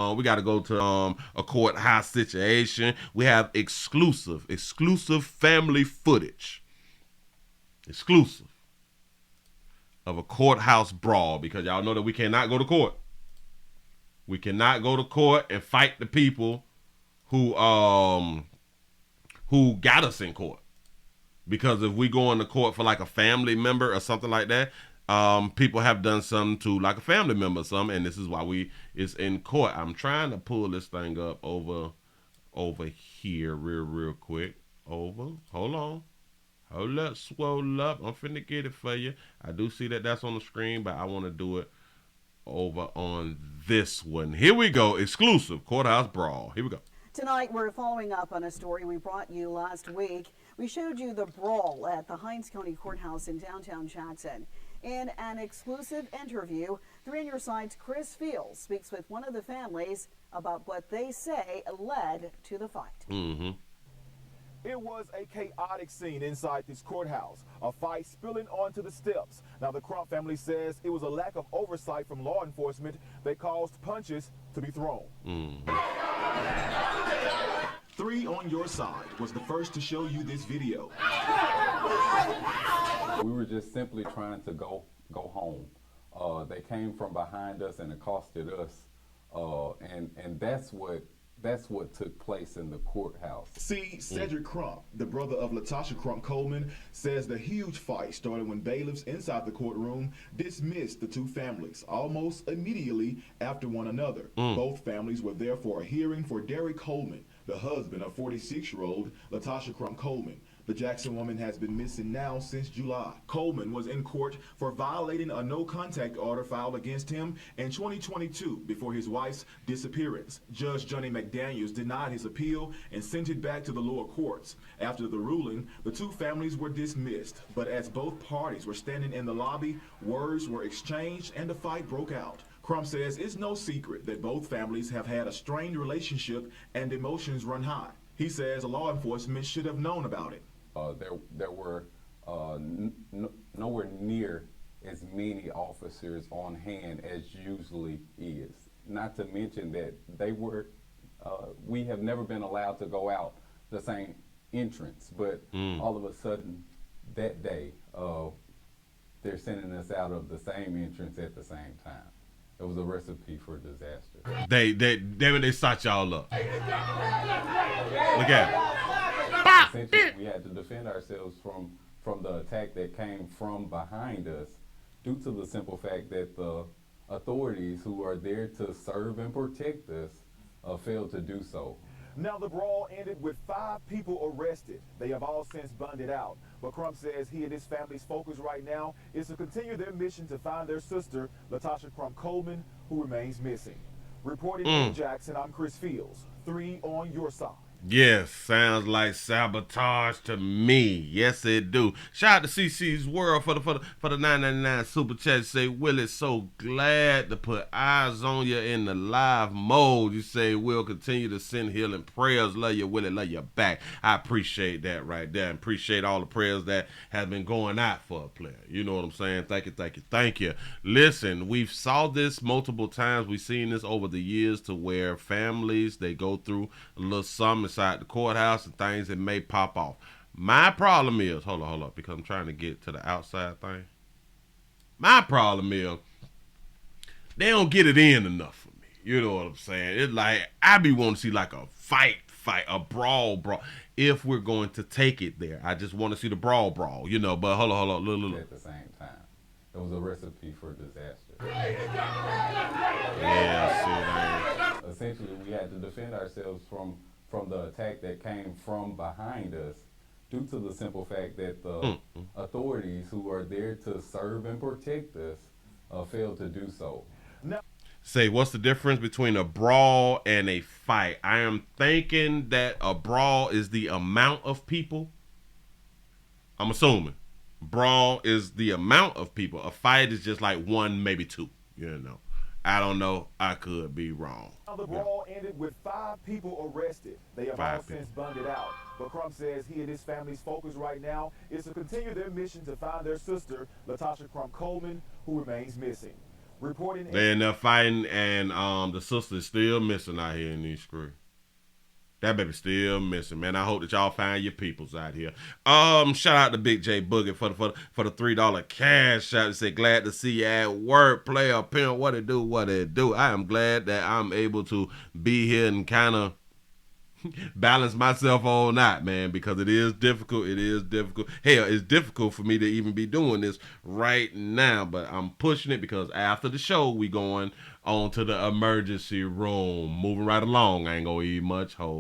We got to go to a courthouse situation. We have exclusive family footage, exclusive of a courthouse brawl, because y'all know that we cannot go to court. We cannot go to court and fight the people who got us in court. Because if we go into court for like a family member or something like that, people have done something to like a family member or something, and this is why it's in court. I'm trying to pull this thing up over here real quick. Hold on. Hold up, swole up. I'm finna get it for you. I do see that that's on the screen, but I want to do it over on this one. Here we go. Exclusive Courthouse Brawl. Here we go. Tonight, we're following up on a story we brought you last week. We showed you the brawl at the Hinds County Courthouse in downtown Jackson. In an exclusive interview, 3 on Your Side's Chris Fields speaks with one of the families about what they say led to the fight. It was a chaotic scene inside this courthouse, a fight spilling onto the steps. Now, the Crump family says it was a lack of oversight from law enforcement that caused punches to be thrown. 3 on Your Side was the first to show you this video. We were just simply trying to go home. They came from behind us and accosted us, and that's what took place in the courthouse. See, Cedric Crump, the brother of Latasha Crump Coleman, says the huge fight started when bailiffs inside the courtroom dismissed the two families almost immediately after one another. Both families were there for a hearing for Derek Coleman, the husband of 46-year-old Latasha Crump Coleman. The Jackson woman has been missing now since July. Coleman was in court for violating a no-contact order filed against him in 2022 before his wife's disappearance. Judge Johnny McDaniels denied his appeal and sent it back to the lower courts. After the ruling, the two families were dismissed, but as both parties were standing in the lobby, words were exchanged and the fight broke out. Crump says it's no secret that both families have had a strained relationship and emotions run high. He says law enforcement should have known about it. There were nowhere near as many officers on hand as usually is. Not to mention that we have never been allowed to go out the same entrance, but all of a sudden that day, they're sending us out of the same entrance at the same time. It was a recipe for disaster. They shot y'all up. Look at it. Essentially, we had to defend ourselves from the attack that came from behind us, due to the simple fact that the authorities who are there to serve and protect us failed to do so. Now, the brawl ended with 5 people arrested. They have all since bonded out. But Crump says he and his family's focus right now is to continue their mission to find their sister, Latasha Crump Coleman, who remains missing. Reporting in Jackson, I'm Chris Fields. 3 on Your Side. Yes, sounds like sabotage to me. Yes, it do. Shout out to CC's World for the 999 super chat. Say, Willie, so glad to put eyes on you in the live mode. You say we'll continue to send healing prayers. Love you, Willie. Love you back. I appreciate that right there. And appreciate all the prayers that have been going out for a player. You know what I'm saying? Thank you. Listen, we've saw this multiple times. We've seen this over the years to where families, they go through a little something inside the courthouse and things that may pop off. My problem is, hold up, because I'm trying to get to the outside thing. My problem is, they don't get it in enough for me. You know what I'm saying? It's like, I be wanting to see like a fight, a brawl. If we're going to take it there, I just want to see the brawl, you know, but hold on, look. At the same time, it was a recipe for disaster. Yeah, see, essentially, we had to defend ourselves from the attack that came from behind us, due to the simple fact that the authorities who are there to serve and protect us failed to do so. Say, what's the difference between a brawl and a fight? I am thinking that a brawl is the amount of people. I'm assuming. Brawl is the amount of people. A fight is just like 1, maybe 2, you know. I don't know. I could be wrong. The brawl ended with 5 people arrested. They have all since bonded out. But Crump says he and his family's focus right now is to continue their mission to find their sister, Latasha Crump Coleman, who remains missing. Reporting They in there fighting, and the sister is still missing out here in these streets. That baby still missing, man. I hope that y'all find your peoples out here. Shout out to Big J Boogie for the $3 cash out. Say glad to see you at work, player, pimp. What it do? I am glad that I'm able to be here and kind of balance myself all night, man, because it is difficult. Hell, it's difficult for me to even be doing this right now, but I'm pushing it because after the show, we going on to the emergency room. Moving right along. I ain't gonna eat much. Hold